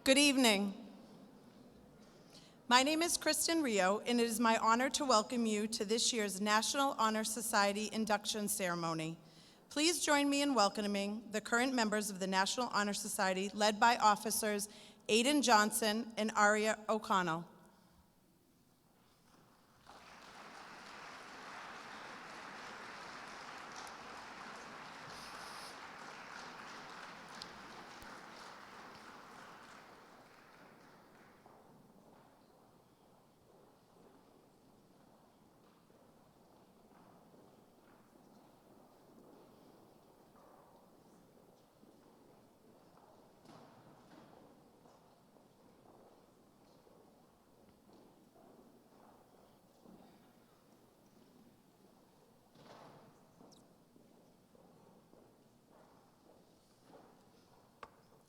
Good evening. My name is Kristen Rio, and it is my honor to welcome you to this year's National Honor Society induction ceremony. Please join me in welcoming the current members of the National Honor Society, led by officers Aiden Johnson and Aria O'Connell.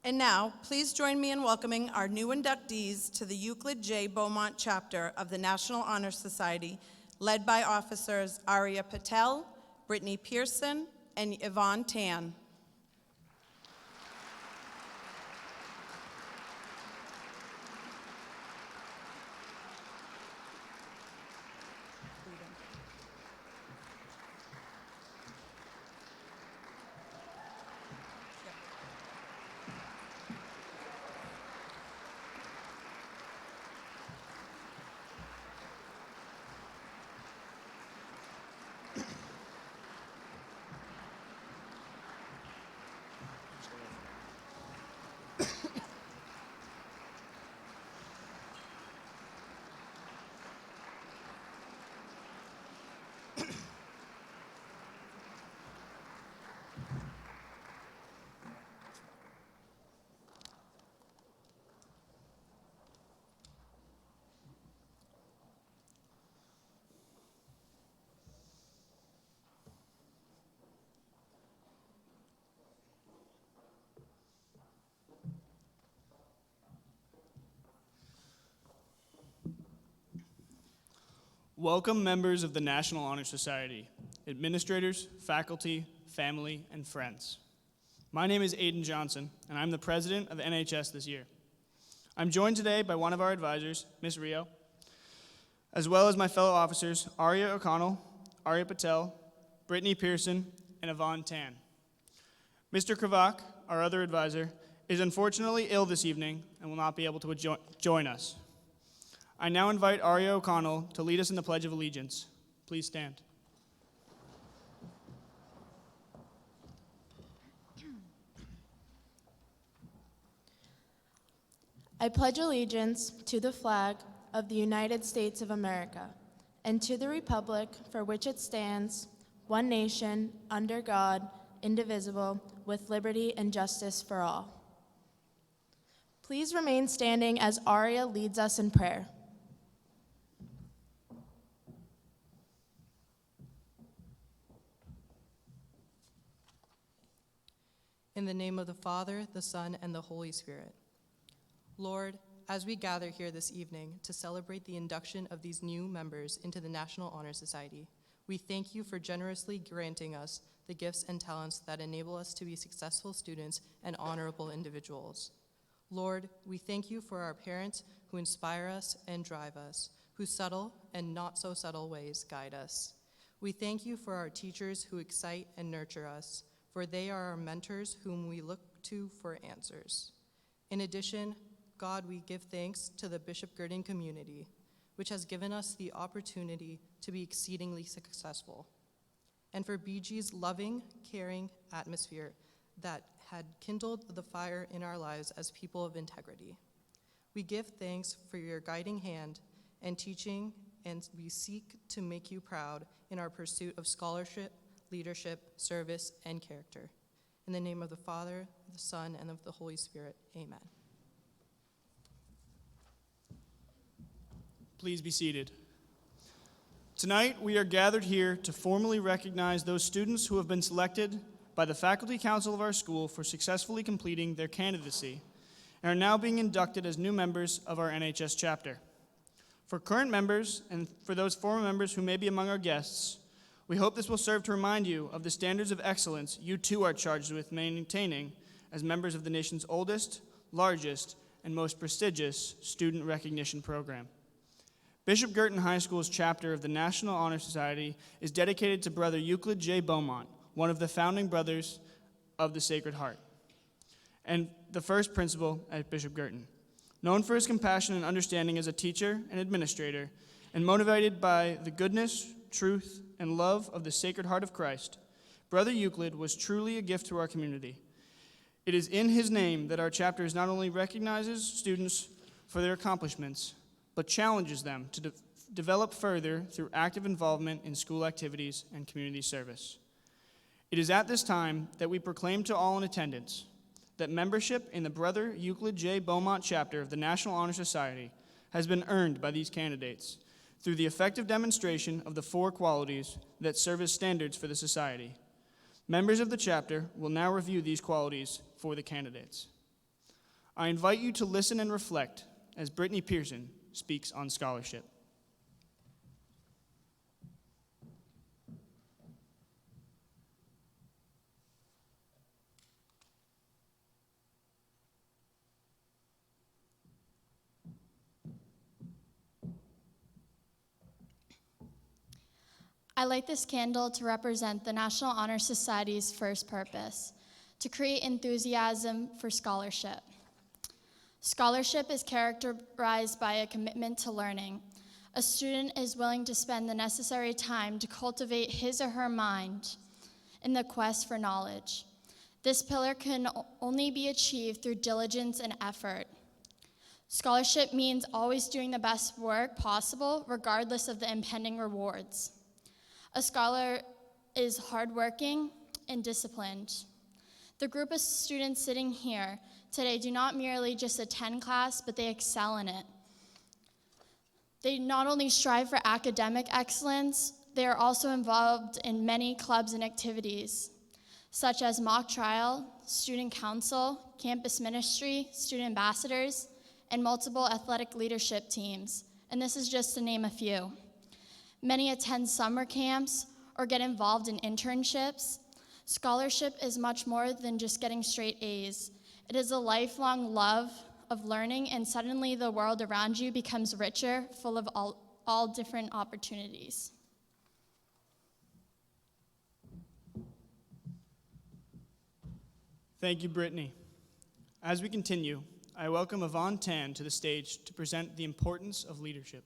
And now, please join me in welcoming our new inductees to the Euclid J. Beaumont chapter of the National Honor Society, led by officers Arya Patel, Brittany Pearson, and Yvonne Tan. Welcome members of the National Honor Society, administrators, faculty, family, and friends. My name is Aiden Johnson, and I'm the president of NHS this year. I'm joined today by one of our advisors, Ms. Rio, as well as my fellow officers, Arya O'Connell, Arya Patel, Brittany Pearson, and Yvonne Tan. Mr. Kravak, our other advisor, is unfortunately ill this evening and will not be able to join us. I now invite Arya O'Connell to lead us in the Pledge of Allegiance. Please stand. I pledge allegiance to the flag of the United States of America and to the republic for which it stands, one nation, under God, indivisible, with liberty and justice for all. Please remain standing as Arya leads us in prayer. In the name of the Father, the Son, and the Holy Spirit. Lord, as we gather here this evening to celebrate the induction of these new members into the National Honor Society, we thank you for generously granting us the gifts and talents that enable us to be successful students and honorable individuals. Lord, we thank you for our parents who inspire us and drive us, whose subtle and not so subtle ways guide us. We thank you for our teachers who excite and nurture us, for they are our mentors whom we look to for answers. In addition, God, we give thanks to the Bishop Guertin community, which has given us the opportunity to be exceedingly successful, and for BG's loving, caring atmosphere that had kindled the fire in our lives as people of integrity. We give thanks for your guiding hand and teaching, and we seek to make you proud in our pursuit of scholarship, leadership, service, and character. In the name of the Father, the Son, and of the Holy Spirit, amen. Please be seated. Tonight, we are gathered here to formally recognize those students who have been selected by the Faculty Council of our school for successfully completing their candidacy and are now being inducted as new members of our NHS chapter. For current members and for those former members who may be among our guests, we hope this will serve to remind you of the standards of excellence you too are charged with maintaining as members of the nation's oldest, largest, and most prestigious student recognition program. Bishop Guertin High School's chapter of the National Honor Society is dedicated to Brother Euclid J. Beaumont, one of the founding brothers of the Sacred Heart, and the first principal at Bishop Guertin. Known for his compassion and understanding as a teacher and administrator, and motivated by the goodness, truth, and love of the Sacred Heart of Christ, Brother Euclid was truly a gift to our community. It is in his name that our chapter not only recognizes students for their accomplishments, but challenges them to develop further through active involvement in school activities and community service. It is at this time that we proclaim to all in attendance that membership in the Brother Euclid J. Beaumont chapter of the National Honor Society has been earned by these candidates through the effective demonstration of the 4 qualities that serve as standards for the society. Members of the chapter will now review these qualities for the candidates. I invite you to listen and reflect as Brittany Pearson speaks on scholarship. I light this candle to represent the National Honor Society's first purpose, to create enthusiasm for scholarship. Scholarship is characterized by a commitment to learning. A student is willing to spend the necessary time to cultivate his or her mind in the quest for knowledge. This pillar can only be achieved through diligence and effort. Scholarship means always doing the best work possible, regardless of the impending rewards. A scholar is hardworking and disciplined. The group of students sitting here today do not merely just attend class, but they excel in it. They not only strive for academic excellence, they are also involved in many clubs and activities, such as mock trial, student council, campus ministry, student ambassadors, and multiple athletic leadership teams. And this is just to name a few. Many attend summer camps or get involved in internships. Scholarship is much more than just getting straight A's. It is a lifelong love of learning, and suddenly the world around you becomes richer, full of all different opportunities. Thank you, Brittany. As we continue, I welcome Yvonne Tan to the stage to present the importance of leadership.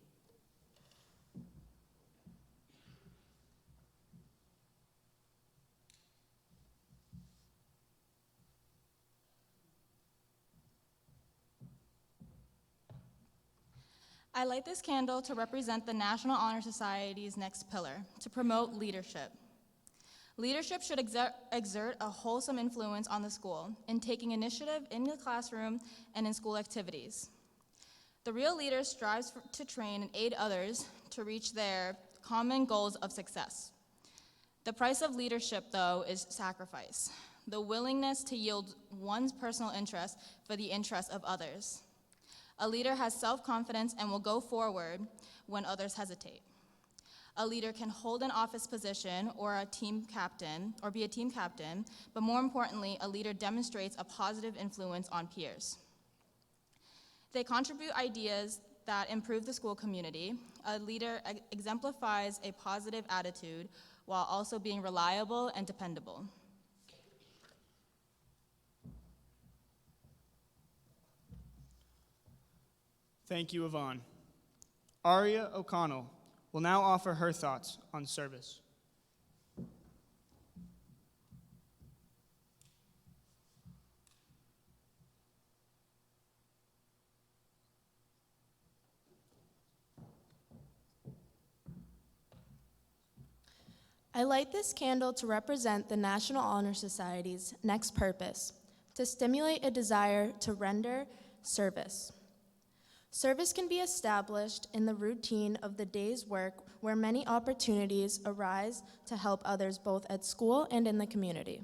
I light this candle to represent the National Honor Society's next pillar, to promote leadership. Leadership should exert a wholesome influence on the school in taking initiative in the classroom and in school activities. The real leader strives to train and aid others to reach their common goals of success. The price of leadership, though, is sacrifice, the willingness to yield one's personal interest for the interest of others. A leader has self-confidence and will go forward when others hesitate. A leader can hold an office position or be a team captain, but more importantly, a leader demonstrates a positive influence on peers. They contribute ideas that improve the school community. A leader exemplifies a positive attitude while also being reliable and dependable. Thank you, Yvonne. Aria O'Connell will now offer her thoughts on service. I light this candle to represent the National Honor Society's next purpose, to stimulate a desire to render service. Service can be established in the routine of the day's work, where many opportunities arise to help others both at school and in the community.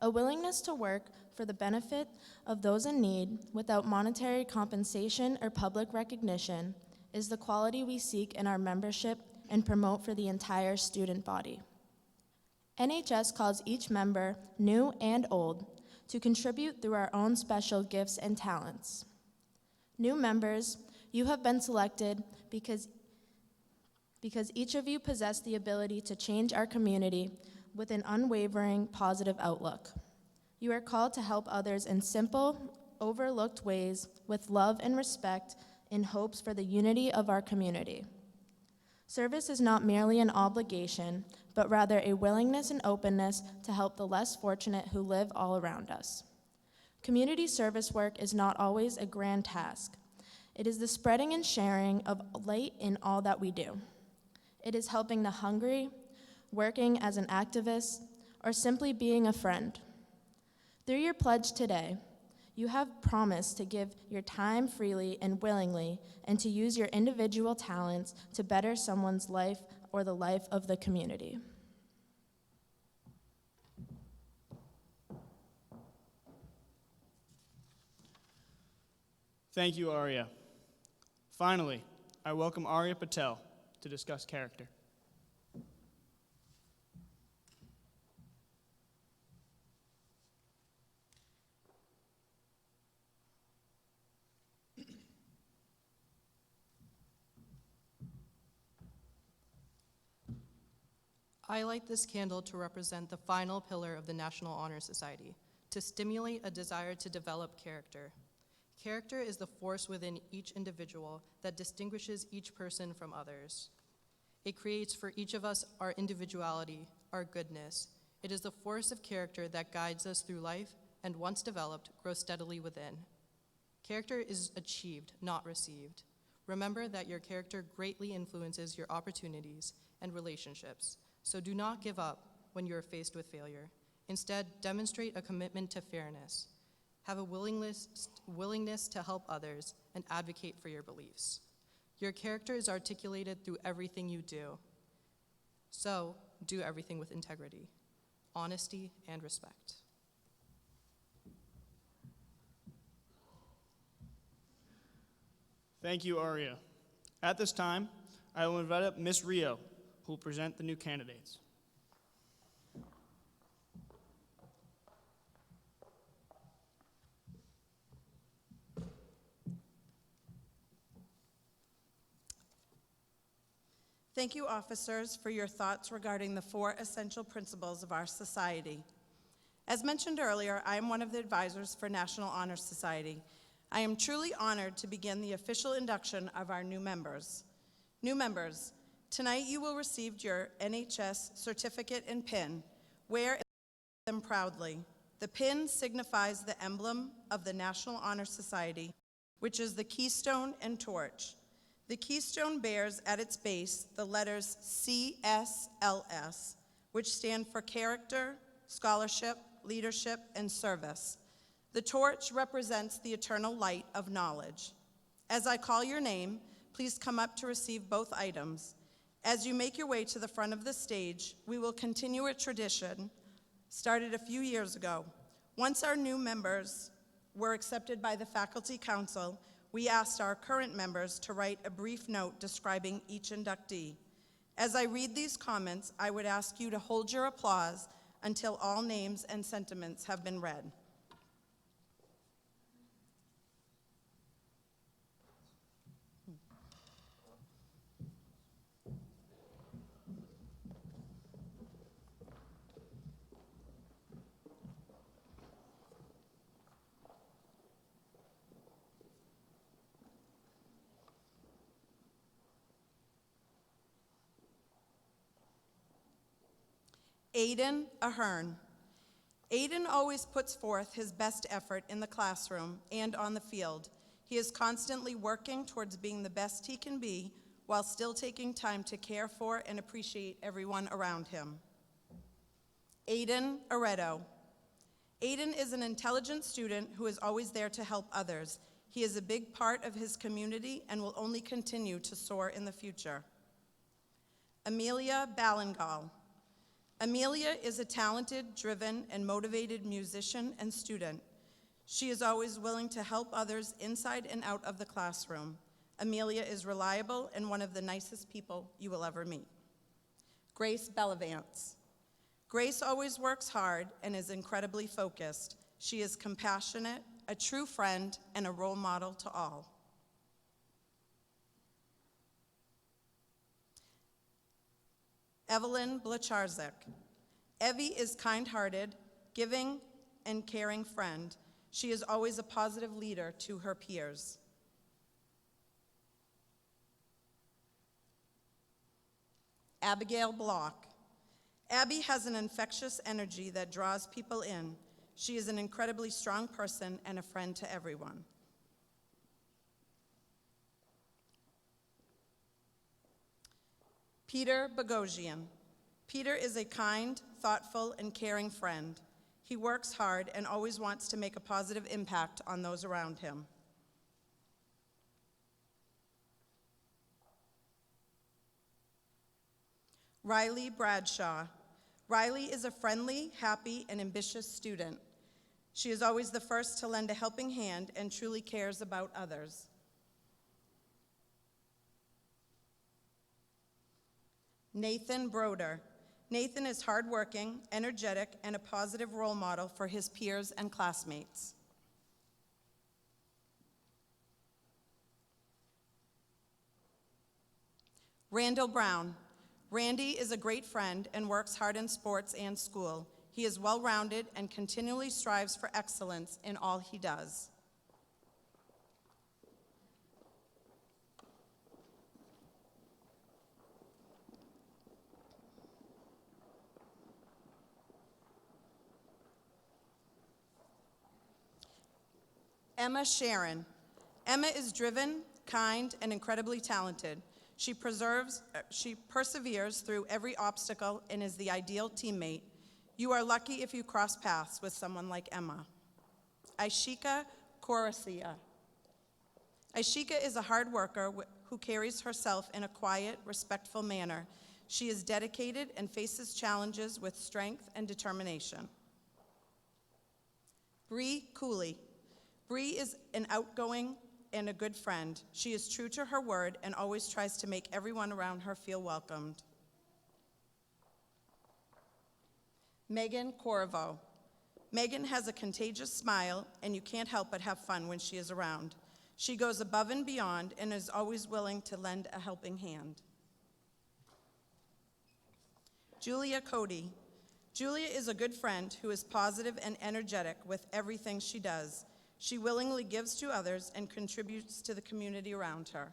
A willingness to work for the benefit of those in need without monetary compensation or public recognition is the quality we seek in our membership and promote for the entire student body. NHS calls each member, new and old, to contribute through our own special gifts and talents. New members, you have been selected because each of you possess the ability to change our community with an unwavering positive outlook. You are called to help others in simple, overlooked ways with love and respect in hopes for the unity of our community. Service is not merely an obligation, but rather a willingness and openness to help the less fortunate who live all around us. Community service work is not always a grand task. It is the spreading and sharing of light in all that we do. It is helping the hungry, working as an activist, or simply being a friend. Through your pledge today, you have promised to give your time freely and willingly and to use your individual talents to better someone's life or the life of the community. Thank you, Arya. Finally, I welcome Arya Patel to discuss character. I light this candle to represent the final pillar of the National Honor Society, to stimulate a desire to develop character. Character is the force within each individual that distinguishes each person from others. It creates for each of us our individuality, our goodness. It is the force of character that guides us through life and, once developed, grows steadily within. Character is achieved, not received. Remember that your character greatly influences your opportunities and relationships. So do not give up when you are faced with failure. Instead, demonstrate a commitment to fairness. Have a willingness to help others and advocate for your beliefs. Your character is articulated through everything you do. So do everything with integrity, honesty, and respect. Thank you, Arya. At this time, I will invite up Ms. Rio, who will present the new candidates. Thank you, officers, for your thoughts regarding the 4 essential principles of our society. As mentioned earlier, I am one of the advisors for National Honor Society. I am truly honored to begin the official induction of our new members. New members, tonight you will receive your NHS certificate and pin. Wear them proudly. The pin signifies the emblem of the National Honor Society, which is the keystone and torch. The keystone bears at its base the letters CSLS, which stand for character, scholarship, leadership, and service. The torch represents the eternal light of knowledge. As I call your name, please come up to receive both items. As you make your way to the front of the stage, we will continue a tradition started a few years ago. Once our new members were accepted by the Faculty Council, we asked our current members to write a brief note describing each inductee. As I read these comments, I would ask you to hold your applause until all names and sentiments have been read. Aiden Ahern. Aiden always puts forth his best effort in the classroom and on the field. He is constantly working towards being the best he can be while still taking time to care for and appreciate everyone around him. Aiden Aredo. Aiden is an intelligent student who is always there to help others. He is a big part of his community and will only continue to soar in the future. Amelia Ballingal. Amelia is a talented, driven, and motivated musician and student. She is always willing to help others inside and out of the classroom. Amelia is reliable and one of the nicest people you will ever meet. Grace Bellavance. Grace always works hard and is incredibly focused. She is compassionate, a true friend, and a role model to all. Evelyn Blacharczyk. Evie is kind-hearted, giving, and caring friend. She is always a positive leader to her peers. Abigail Block. Abby has an infectious energy that draws people in. She is an incredibly strong person and a friend to everyone. Peter Bogosian. Peter is a kind, thoughtful, and caring friend. He works hard and always wants to make a positive impact on those around him. Riley Bradshaw. Riley is a friendly, happy, and ambitious student. She is always the first to lend a helping hand and truly cares about others. Nathan Broder. Nathan is hardworking, energetic, and a positive role model for his peers and classmates. Randall Brown. Randy is a great friend and works hard in sports and school. He is well-rounded and continually strives for excellence in all he does. Emma Sharon. Emma is driven, kind, and incredibly talented. She perseveres through every obstacle and is the ideal teammate. You are lucky if you cross paths with someone like Emma. Aishika Korasia. Aishika is a hard worker who carries herself in a quiet, respectful manner. She is dedicated and faces challenges with strength and determination. Bree Cooley. Bree is an outgoing and a good friend. She is true to her word and always tries to make everyone around her feel welcomed. Megan Corvo. Megan has a contagious smile, and you can't help but have fun when she is around. She goes above and beyond and is always willing to lend a helping hand. Julia Cody. Julia is a good friend who is positive and energetic with everything she does. She willingly gives to others and contributes to the community around her.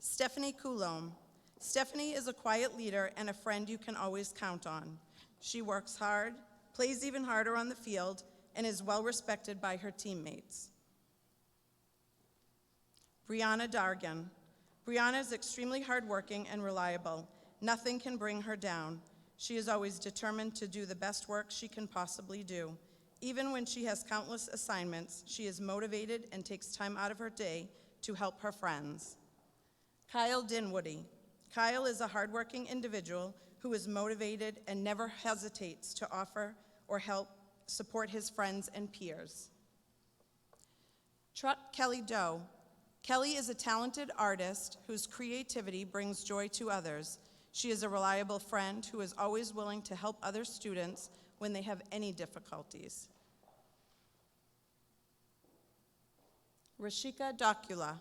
Stephanie Coulombe. Stephanie is a quiet leader and a friend you can always count on. She works hard, plays even harder on the field, and is well respected by her teammates. Brianna Dargan. Brianna is extremely hardworking and reliable. Nothing can bring her down. She is always determined to do the best work she can possibly do. Even when she has countless assignments, she is motivated and takes time out of her day to help her friends. Kyle Dinwoody. Kyle is a hardworking individual who is motivated and never hesitates to offer or help support his friends and peers. Truck Kelly Doe. Kelly is a talented artist whose creativity brings joy to others. She is a reliable friend who is always willing to help other students when they have any difficulties. Rashika Dakula.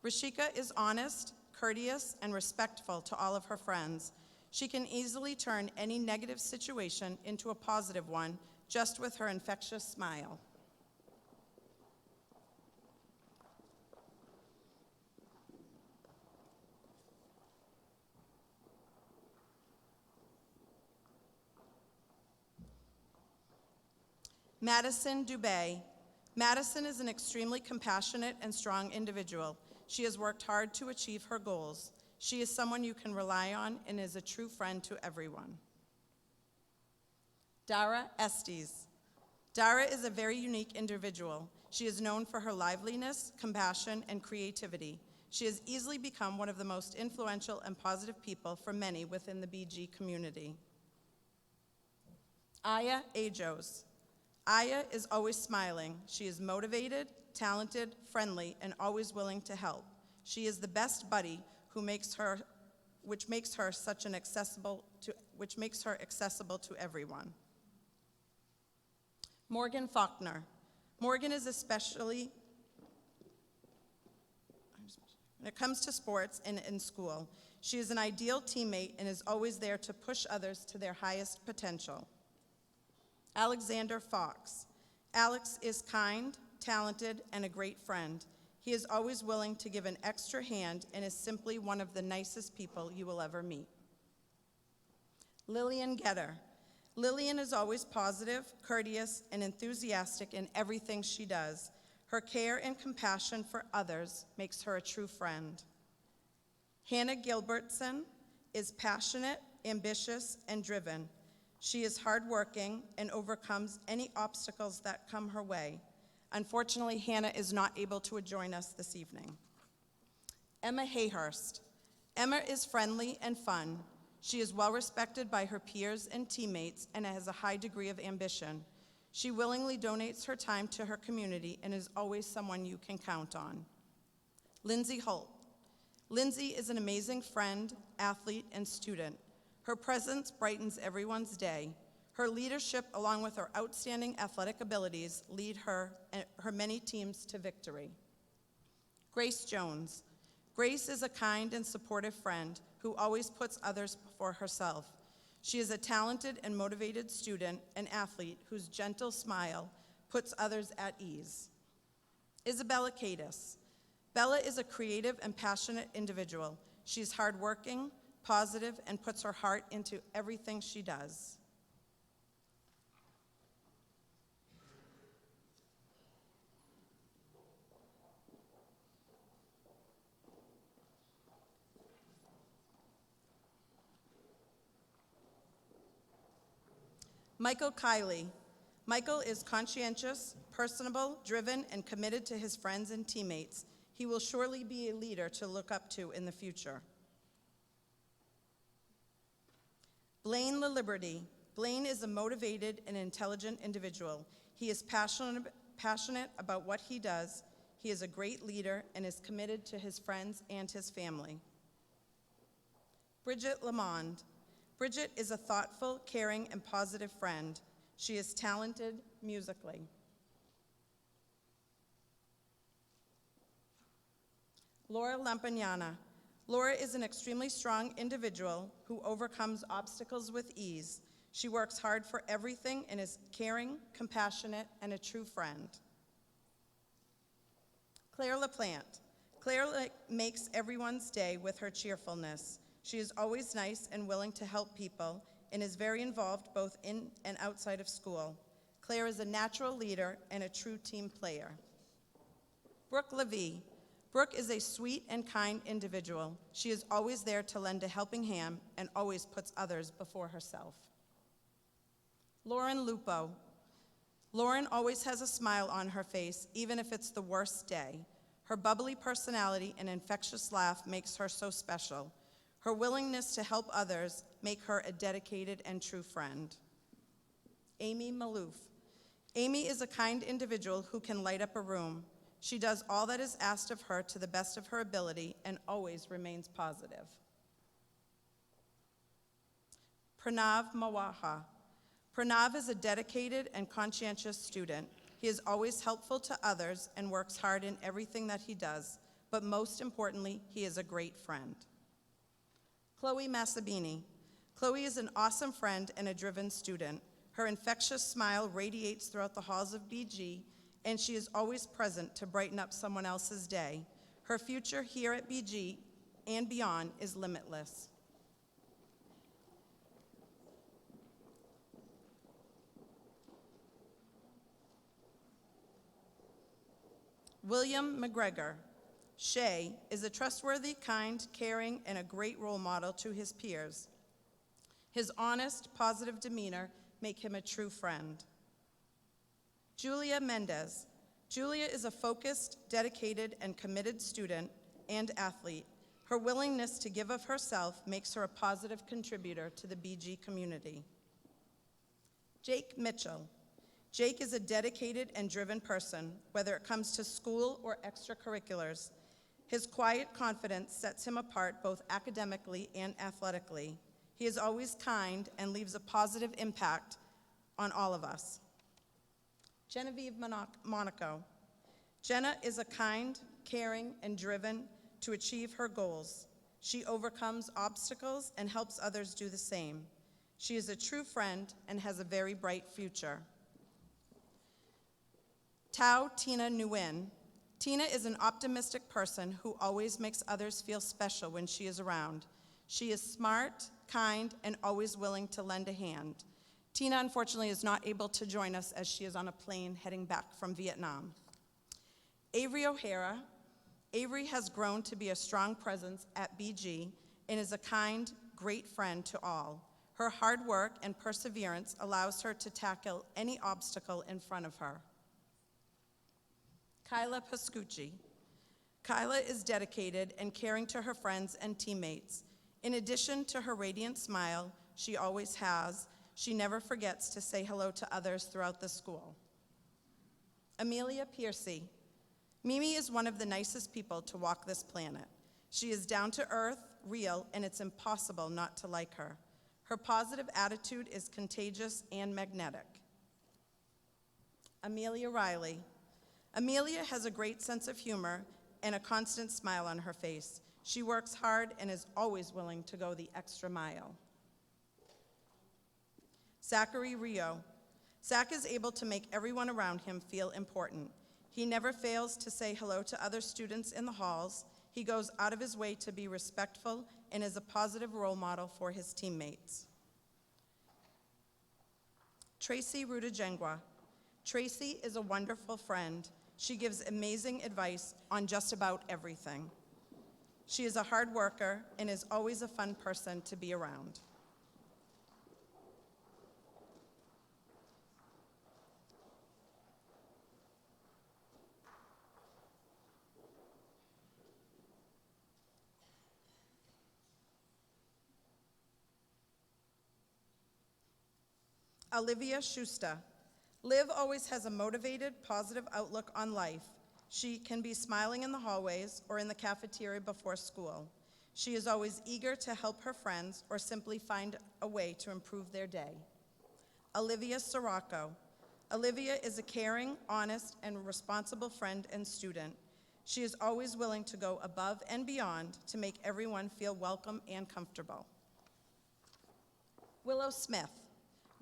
Rashika is honest, courteous, and respectful to all of her friends. She can easily turn any negative situation into a positive one just with her infectious smile. Madison Dubé. Madison is an extremely compassionate and strong individual. She has worked hard to achieve her goals. She is someone you can rely on and is a true friend to everyone. Dara Estes. Dara is a very unique individual. She is known for her liveliness, compassion, and creativity. She has easily become one of the most influential and positive people for many within the BG community. Aya Ajos. Aya is always smiling. She is motivated, talented, friendly, and always willing to help. She is the best buddy which makes her accessible to everyone. Morgan Faulkner. Morgan is especially when it comes to sports and in school. She is an ideal teammate and is always there to push others to their highest potential. Alexander Fox. Alex is kind, talented, and a great friend. He is always willing to give an extra hand and is simply one of the nicest people you will ever meet. Lillian Getter. Lillian is always positive, courteous, and enthusiastic in everything she does. Her care and compassion for others makes her a true friend. Hannah Gilbertson is passionate, ambitious, and driven. She is hardworking and overcomes any obstacles that come her way. Unfortunately, Hannah is not able to join us this evening. Emma Hayhurst. Emma is friendly and fun. She is well respected by her peers and teammates and has a high degree of ambition. She willingly donates her time to her community and is always someone you can count on. Lindsay Holt. Lindsay is an amazing friend, athlete, and student. Her presence brightens everyone's day. Her leadership, along with her outstanding athletic abilities, lead her and her many teams to victory. Grace Jones. Grace is a kind and supportive friend who always puts others before herself. She is a talented and motivated student and athlete whose gentle smile puts others at ease. Isabella Cadis. Bella is a creative and passionate individual. She's hardworking, positive, and puts her heart into everything she does. Michael Kiley. Michael is conscientious, personable, driven, and committed to his friends and teammates. He will surely be a leader to look up to in the future. Blaine LaLiberty. Blaine is a motivated and intelligent individual. He is passionate about what he does. He is a great leader and is committed to his friends and his family. Bridget Lamond. Bridget is a thoughtful, caring, and positive friend. She is talented musically. Laura Lampagnana. Laura is an extremely strong individual who overcomes obstacles with ease. She works hard for everything and is caring, compassionate, and a true friend. Claire LaPlante. Claire makes everyone's day with her cheerfulness. She is always nice and willing to help people and is very involved both in and outside of school. Claire is a natural leader and a true team player. Brooke Levy. Brooke is a sweet and kind individual. She is always there to lend a helping hand and always puts others before herself. Lauren Lupo. Lauren always has a smile on her face, even if it's the worst day. Her bubbly personality and infectious laugh makes her so special. Her willingness to help others make her a dedicated and true friend. Amy Malouf. Amy is a kind individual who can light up a room. She does all that is asked of her to the best of her ability and always remains positive. Pranav Mawaha. Pranav is a dedicated and conscientious student. He is always helpful to others and works hard in everything that he does, but most importantly, he is a great friend. Chloe Massabini. Chloe is an awesome friend and a driven student. Her infectious smile radiates throughout the halls of BG, and she is always present to brighten up someone else's day. Her future here at BG and beyond is limitless. William McGregor. Shay is a trustworthy, kind, caring, and a great role model to his peers. His honest, positive demeanor make him a true friend. Julia Mendez. Julia is a focused, dedicated, and committed student and athlete. Her willingness to give of herself makes her a positive contributor to the BG community. Jake Mitchell. Jake is a dedicated and driven person, whether it comes to school or extracurriculars. His quiet confidence sets him apart both academically and athletically. He is always kind and leaves a positive impact on all of us. Genevieve Monaco. Jenna is a kind, caring, and driven to achieve her goals. She overcomes obstacles and helps others do the same. She is a true friend and has a very bright future. Tao Tina Nguyen. Tina is an optimistic person who always makes others feel special when she is around. She is smart, kind, and always willing to lend a hand. Tina, unfortunately, is not able to join us as she is on a plane heading back from Vietnam. Avery O'Hara. Avery has grown to be a strong presence at BG and is a kind, great friend to all. Her hard work and perseverance allows her to tackle any obstacle in front of her. Kyla Pascucci. Kyla is dedicated and caring to her friends and teammates. In addition to her radiant smile she always has, she never forgets to say hello to others throughout the school. Amelia Piercy. Mimi is one of the nicest people to walk this planet. She is down to earth, real, and it's impossible not to like her. Her positive attitude is contagious and magnetic. Amelia Riley. Amelia has a great sense of humor and a constant smile on her face. She works hard and is always willing to go the extra mile. Zachary Rio. Zach is able to make everyone around him feel important. He never fails to say hello to other students in the halls. He goes out of his way to be respectful and is a positive role model for his teammates. Tracy Rudajengwa. Tracy is a wonderful friend. She gives amazing advice on just about everything. She is a hard worker and is always a fun person to be around. Olivia Schuster. Liv always has a motivated, positive outlook on life. She can be smiling in the hallways or in the cafeteria before school. She is always eager to help her friends or simply find a way to improve their day. Olivia Sirocco. Olivia is a caring, honest, and responsible friend and student. She is always willing to go above and beyond to make everyone feel welcome and comfortable. Willow Smith.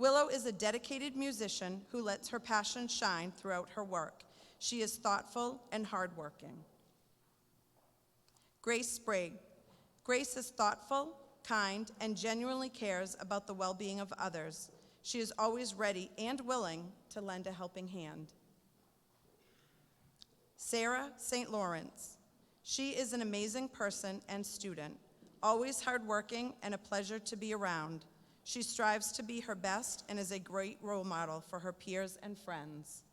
Willow is a dedicated musician who lets her passion shine throughout her work. She is thoughtful and hardworking. Grace Sprague. Grace is thoughtful, kind, and genuinely cares about the well-being of others. She is always ready and willing to lend a helping hand. Sarah St. Lawrence. She is an amazing person and student, always hardworking and a pleasure to be around. She strives to be her best and is a great role model for her peers and friends.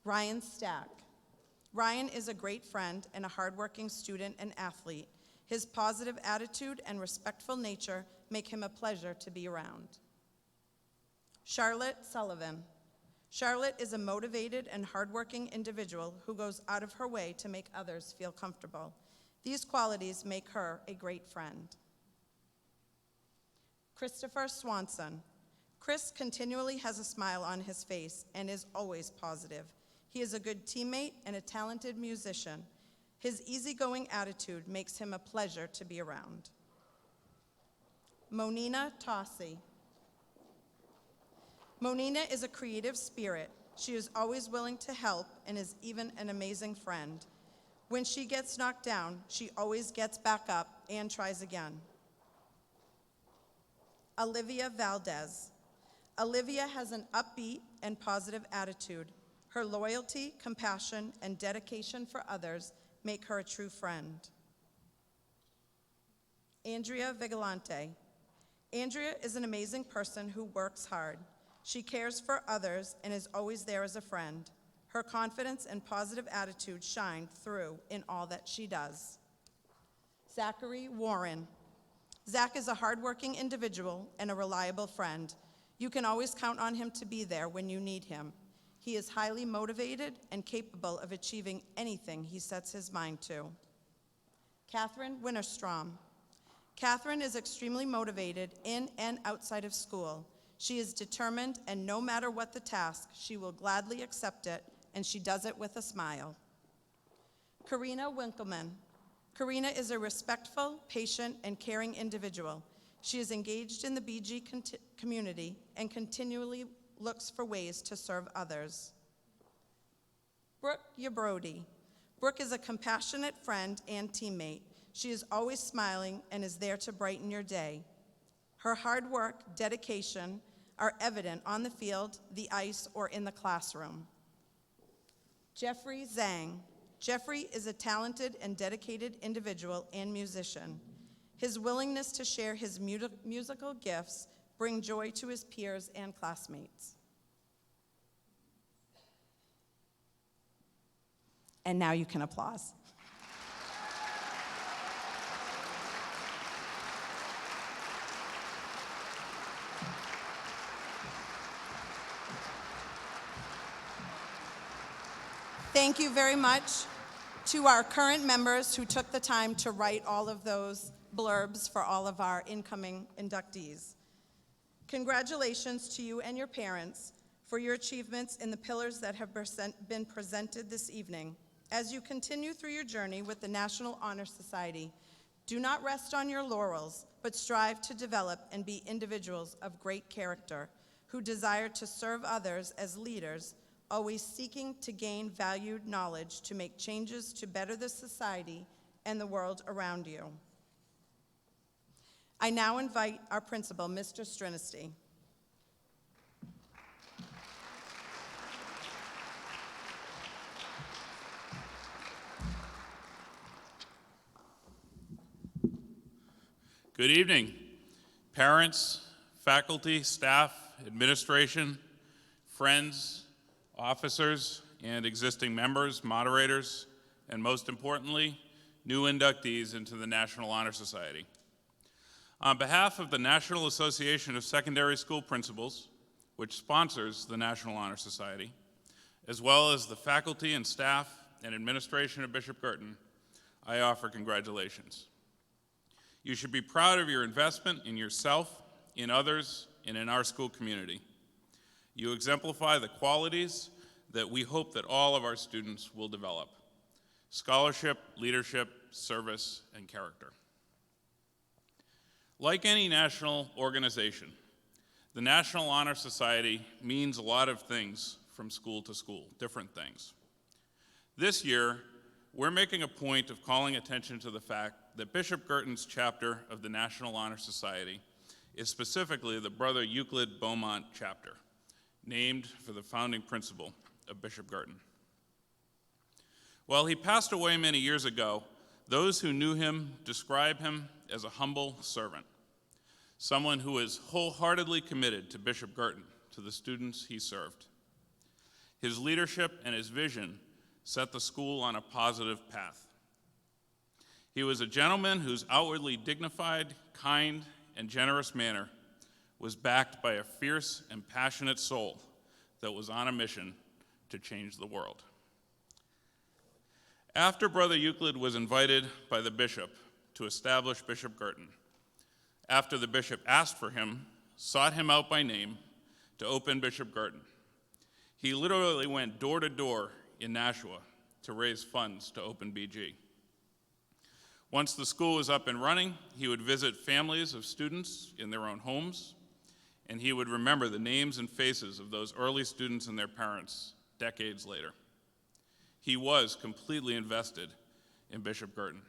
Ryan Stack. Ryan is a great friend and a hardworking student and athlete. His positive attitude and respectful nature make him a pleasure to be around. Charlotte Sullivan. Charlotte is a motivated and hardworking individual who goes out of her way to make others feel comfortable. These qualities make her a great friend. Christopher Swanson. Chris continually has a smile on his face and is always positive. He is a good teammate and a talented musician. His easygoing attitude makes him a pleasure to be around. Monina Tossi. Monina is a creative spirit. She is always willing to help and is even an amazing friend. When she gets knocked down, she always gets back up and tries again. Olivia Valdez. Olivia has an upbeat and positive attitude. Her loyalty, compassion, and dedication for others make her a true friend. Andrea Vigilante. Andrea is an amazing person who works hard. She cares for others and is always there as a friend. Her confidence and positive attitude shine through in all that she does. Zachary Warren. Zach is a hardworking individual and a reliable friend. You can always count on him to be there when you need him. He is highly motivated and capable of achieving anything he sets his mind to. Catherine Winterstrom. Catherine is extremely motivated in and outside of school. She is determined, and no matter what the task, she will gladly accept it, and she does it with a smile. Karina Winkleman. Karina is a respectful, patient, and caring individual. She is engaged in the BG community and continually looks for ways to serve others. Brooke Yabrodi. Brooke is a compassionate friend and teammate. She is always smiling and is there to brighten your day. Her hard work, dedication are evident on the field, the ice, or in the classroom. Jeffrey Zhang. Jeffrey is a talented and dedicated individual and musician. His willingness to share his musical gifts bring joy to his peers and classmates. And now you can applaud. Thank you very much to our current members who took the time to write all of those blurbs for all of our incoming inductees. Congratulations to you and your parents for your achievements in the pillars that have been presented this evening. As you continue through your journey with the National Honor Society, do not rest on your laurels, but strive to develop and be individuals of great character who desire to serve others as leaders, always seeking to gain valued knowledge to make changes to better the society and the world around you. I now invite our principal, Mr. Strinesty. Good evening, parents, faculty, staff, administration, friends, officers, and existing members, moderators, and most importantly, new inductees into the National Honor Society. On behalf of the National Association of Secondary School Principals, which sponsors the National Honor Society, as well as the faculty and staff and administration of Bishop Guertin, I offer congratulations. You should be proud of your investment in yourself, in others, and in our school community. You exemplify the qualities that we hope that all of our students will develop: scholarship, leadership, service, and character. Like any national organization, the National Honor Society means a lot of things from school to school, different things. This year, we're making a point of calling attention to the fact that Bishop Guertin's chapter of the National Honor Society is specifically the Brother Euclid Beaumont chapter, named for the founding principal of Bishop Guertin. While he passed away many years ago, those who knew him describe him as a humble servant, someone who is wholeheartedly committed to Bishop Guertin, to the students he served. His leadership and his vision set the school on a positive path. He was a gentleman whose outwardly dignified, kind, and generous manner was backed by a fierce and passionate soul that was on a mission to change the world. After Brother Euclid was invited by the bishop to establish Bishop Guertin, after the bishop asked for him, sought him out by name to open Bishop Guertin, he literally went door to door in Nashua to raise funds to open BG. Once the school was up and running, he would visit families of students in their own homes, and he would remember the names and faces of those early students and their parents decades later. He was completely invested in Bishop Guertin.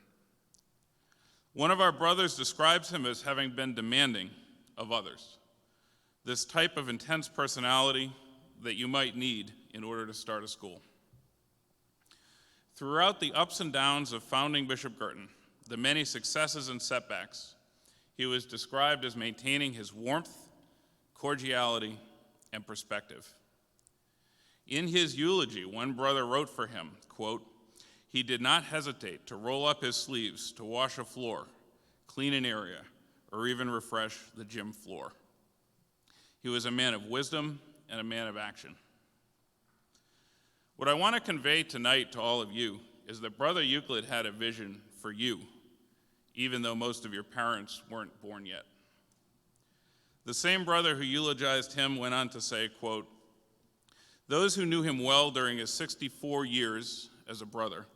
One of our brothers describes him as having been demanding of others, this type of intense personality that you might need in order to start a school. Throughout the ups and downs of founding Bishop Guertin, the many successes and setbacks, he was described as maintaining his warmth, cordiality, and perspective. In his eulogy, one brother wrote for him, quote, "He did not hesitate to roll up his sleeves to wash a floor, clean an area, or even refresh the gym floor." He was a man of wisdom and a man of action. What I want to convey tonight to all of you is that Brother Euclid had a vision for you, even though most of your parents weren't born yet. The same brother who eulogized him went on to say, quote, "Those who knew him well during his 64 years as a brother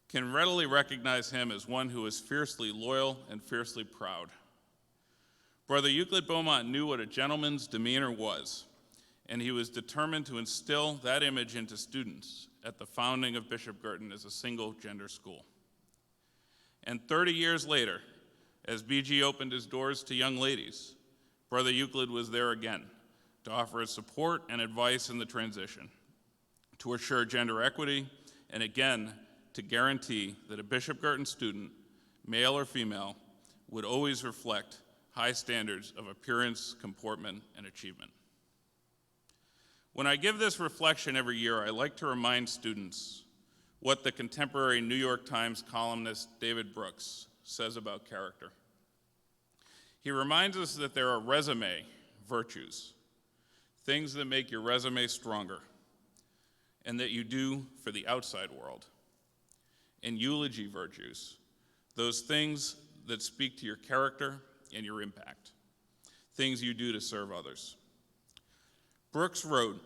can readily recognize him as one who is fiercely loyal and fiercely proud. Brother Euclid Beaumont knew what a gentleman's demeanor was, and he was determined to instill that image into students at the founding of Bishop Guertin as a single-gender school. And 30 years later, as BG opened his doors to young ladies, Brother Euclid was there again to offer his support and advice in the transition, to assure gender equity, and again, to guarantee that a Bishop Guertin student, male or female, would always reflect high standards of appearance, comportment, and achievement. When I give this reflection every year, I like to remind students what the contemporary New York Times columnist David Brooks says about character. He reminds us that there are resume virtues, things that make your resume stronger, and that you do for the outside world, and eulogy virtues, those things that speak to your character and your impact, things you do to serve others. Brooks wrote,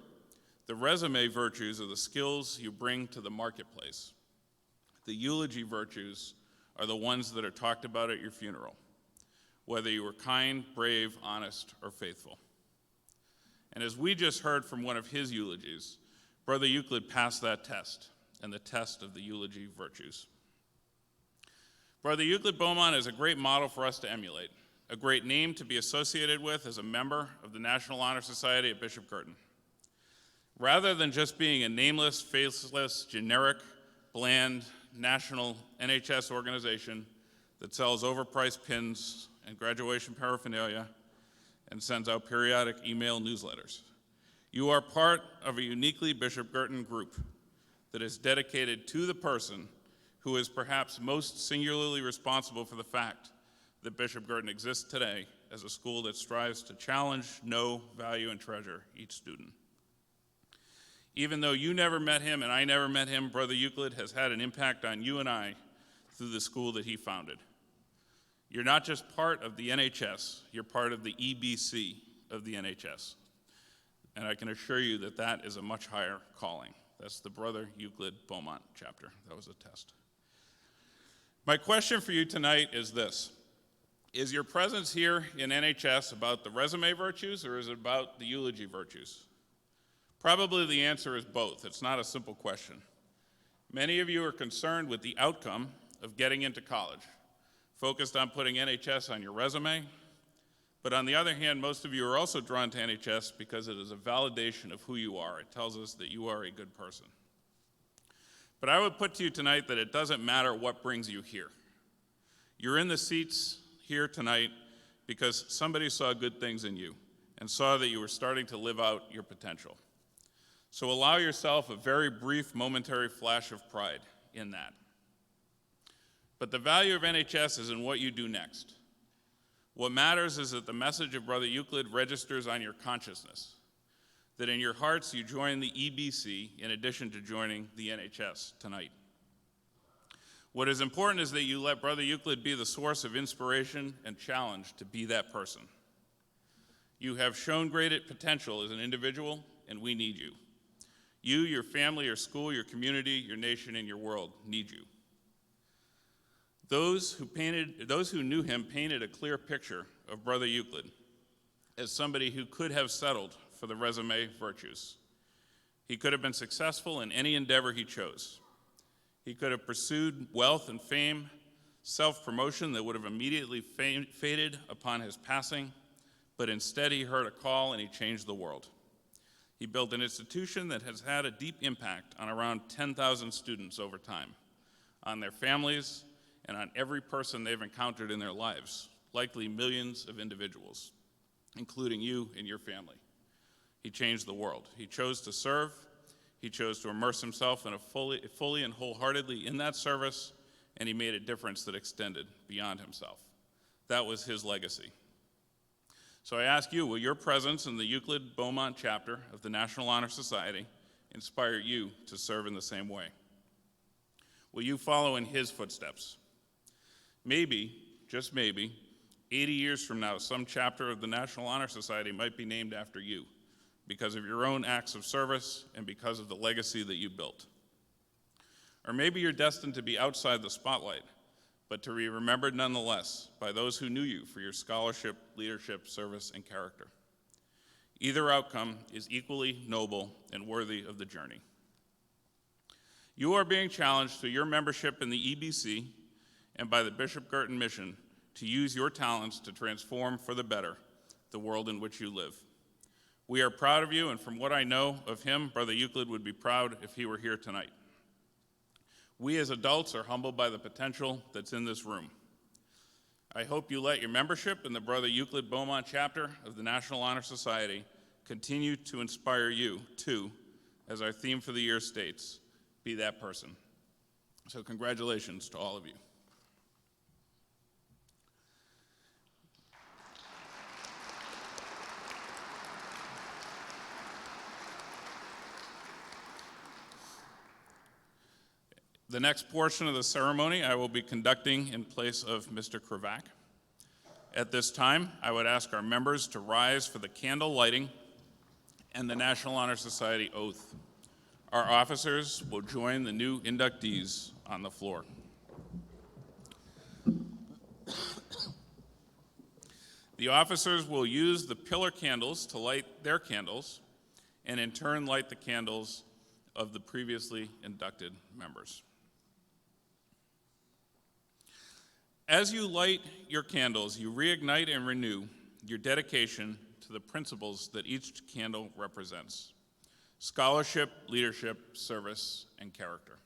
"The resume virtues are the skills you bring to the marketplace. The eulogy virtues are the ones that are talked about at your funeral, whether you were kind, brave, honest, or faithful." And as we just heard from one of his eulogies, Brother Euclid passed that test, and the test of the eulogy virtues. Brother Euclid Beaumont is a great model for us to emulate, a great name to be associated with as a member of the National Honor Society at Bishop Guertin. Rather than just being a nameless, faceless, generic, bland, national NHS organization that sells overpriced pins and graduation paraphernalia and sends out periodic email newsletters, you are part of a uniquely Bishop Guertin group that is dedicated to the person who is perhaps most singularly responsible for the fact that Bishop Guertin exists today as a school that strives to challenge, know, value, and treasure each student. Even though you never met him and I never met him, Brother Euclid has had an impact on you and I through the school that he founded. You're not just part of the NHS, you're part of the EBC of the NHS. And I can assure you that that is a much higher calling. That's the Brother Euclid Beaumont chapter. That was a test. My question for you tonight is this. Is your presence here in NHS about the resume virtues, or is it about the eulogy virtues? Probably the answer is both. It's not a simple question. Many of you are concerned with the outcome of getting into college, focused on putting NHS on your resume. But on the other hand, most of you are also drawn to NHS because it is a validation of who you are. It tells us that you are a good person. But I would put to you tonight that it doesn't matter what brings you here. You're in the seats here tonight because somebody saw good things in you and saw that you were starting to live out your potential. So allow yourself a very brief momentary flash of pride in that. But the value of NHS is in what you do next. What matters is that the message of Brother Euclid registers on your consciousness, that in your hearts you join the EBC in addition to joining the NHS tonight. What is important is that you let Brother Euclid be the source of inspiration and challenge to be that person. You have shown great potential as an individual, and we need you. You, your family, your school, your community, your nation, and your world need you. Those who knew him painted a clear picture of Brother Euclid as somebody who could have settled for the resume virtues. He could have been successful in any endeavor he chose. He could have pursued wealth and fame, self-promotion that would have immediately faded upon his passing, but instead he heard a call and he changed the world. He built an institution that has had a deep impact on around 10,000 students over time, on their families, and on every person they've encountered in their lives, likely millions of individuals, including you and your family. He changed the world. He chose to serve. He chose to immerse himself in fully and wholeheartedly in that service, and he made a difference that extended beyond himself. That was his legacy. So I ask you, will your presence in the Euclid Beaumont chapter of the National Honor Society inspire you to serve in the same way? Will you follow in his footsteps? Maybe, just maybe, 80 years from now, some chapter of the National Honor Society might be named after you because of your own acts of service and because of the legacy that you built. Or maybe you're destined to be outside the spotlight, but to be remembered nonetheless by those who knew you for your scholarship, leadership, service, and character. Either outcome is equally noble and worthy of the journey. You are being challenged through your membership in the EBC and by the Bishop Guertin mission to use your talents to transform for the better the world in which you live. We are proud of you, and from what I know of him, Brother Euclid would be proud if he were here tonight. We as adults are humbled by the potential that's in this room. I hope you let your membership in the Brother Euclid Beaumont chapter of the National Honor Society continue to inspire you, too, as our theme for the year states, be that person. So congratulations to all of you. The next portion of the ceremony I will be conducting in place of Mr. Kravac. At this time, I would ask our members to rise for the candle lighting and the National Honor Society oath. Our officers will join the new inductees on the floor. The officers will use the pillar candles to light their candles and in turn light the candles of the previously inducted members. As you light your candles, you reignite and renew your dedication to the principles that each candle represents: scholarship, leadership, service, and character.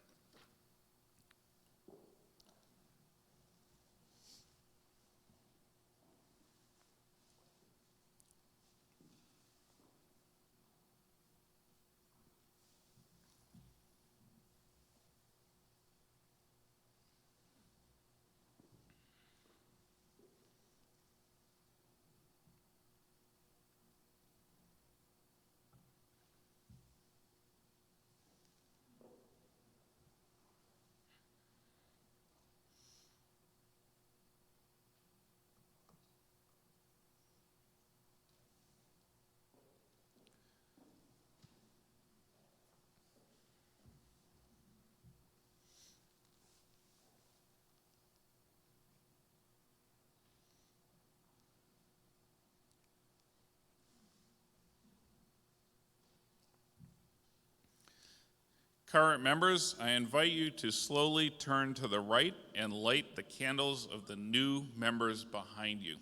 Current members, I invite you to slowly turn to the right and light the candles of the new members behind you.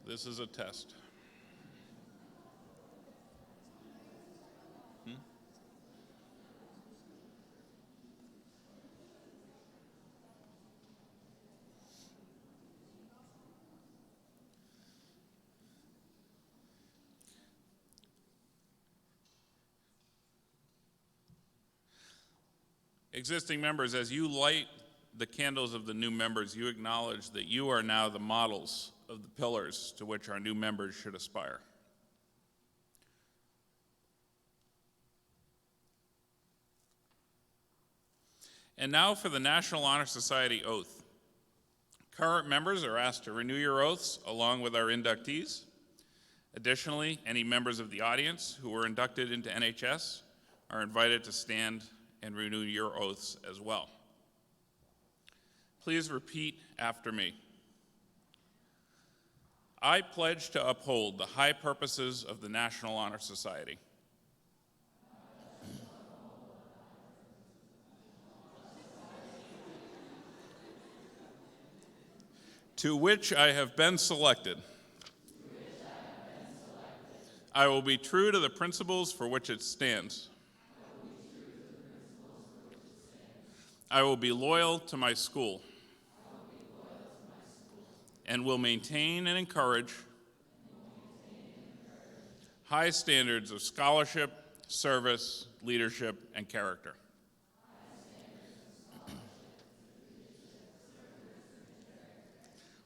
This is a test. Existing members, as you light the candles of the new members, you acknowledge that you are now the models of the pillars to which our new members should aspire. And now for the National Honor Society oath. Current members are asked to renew your oaths along with our inductees. Additionally, any members of the audience who were inducted into NHS are invited to stand and renew your oaths as well. Please repeat after me. I pledge to uphold the high purposes of the National Honor Society. To which I have been selected. I will be true to the principles for which it stands. I will be loyal to my school. And will maintain and encourage high standards of scholarship, service, leadership, and character.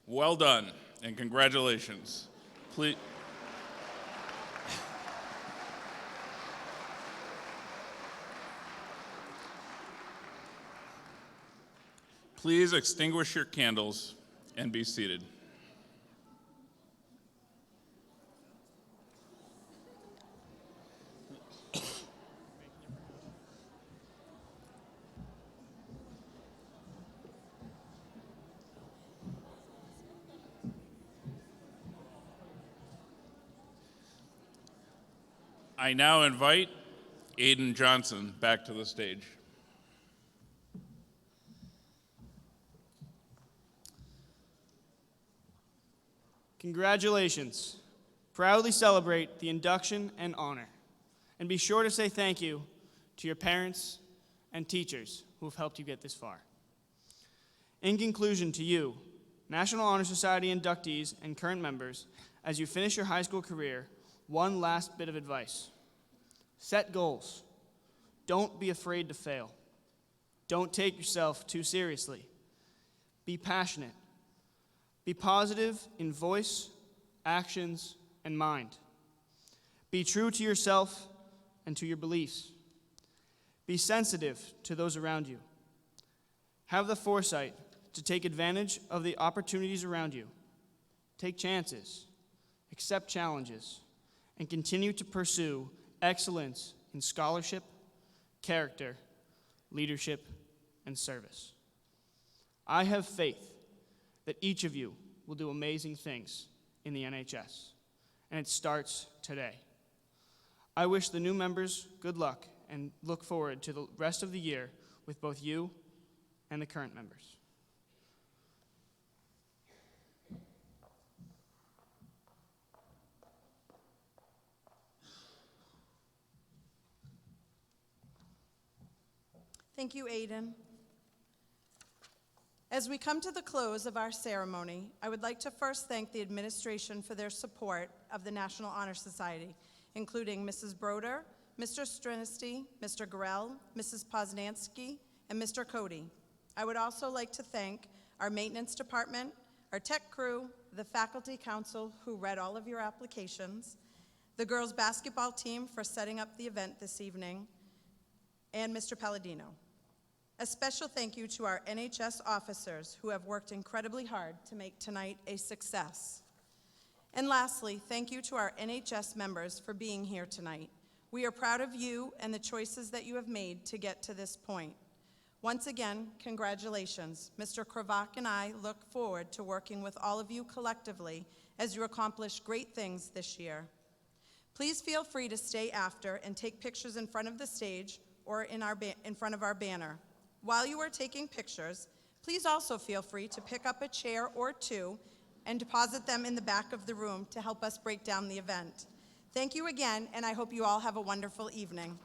Well done, and congratulations. Please. Please extinguish your candles and be seated. I now invite Aiden Johnson back to the stage. Congratulations. Proudly celebrate the induction and honor. And be sure to say thank you to your parents and teachers who have helped you get this far. In conclusion, to you, National Honor Society inductees and current members, as you finish your high school career, one last bit of advice. Set goals. Don't be afraid to fail. Don't take yourself too seriously. Be passionate. Be positive in voice, actions, and mind. Be true to yourself and to your beliefs. Be sensitive to those around you. Have the foresight to take advantage of the opportunities around you. Take chances, accept challenges, and continue to pursue excellence in scholarship, character, leadership, and service. I have faith that each of you will do amazing things in the NHS, and it starts today. I wish the new members good luck and look forward to the rest of the year with both you and the current members. Thank you, Aiden. As we come to the close of our ceremony, I would like to first thank the administration for their support of the National Honor Society, including Mrs. Broder, Mr. Strinisty, Mr. Gorell, Mrs. Poznansky, and Mr. Cody. I would also like to thank our maintenance department, our tech crew, the faculty council who read all of your applications, the girls basketball team for setting up the event this evening, and Mr. Palladino. A special thank you to our NHS officers who have worked incredibly hard to make tonight a success. And lastly, thank you to our NHS members for being here tonight. We are proud of you and the choices that you have made to get to this point. Once again, congratulations. Mr. Kravak and I look forward to working with all of you collectively as you accomplish great things this year. Please feel free to stay after and take pictures in front of the stage or in front of our banner. While you are taking pictures, please also feel free to pick up a chair or two and deposit them in the back of the room to help us break down the event. Thank you again, and I hope you all have a wonderful evening.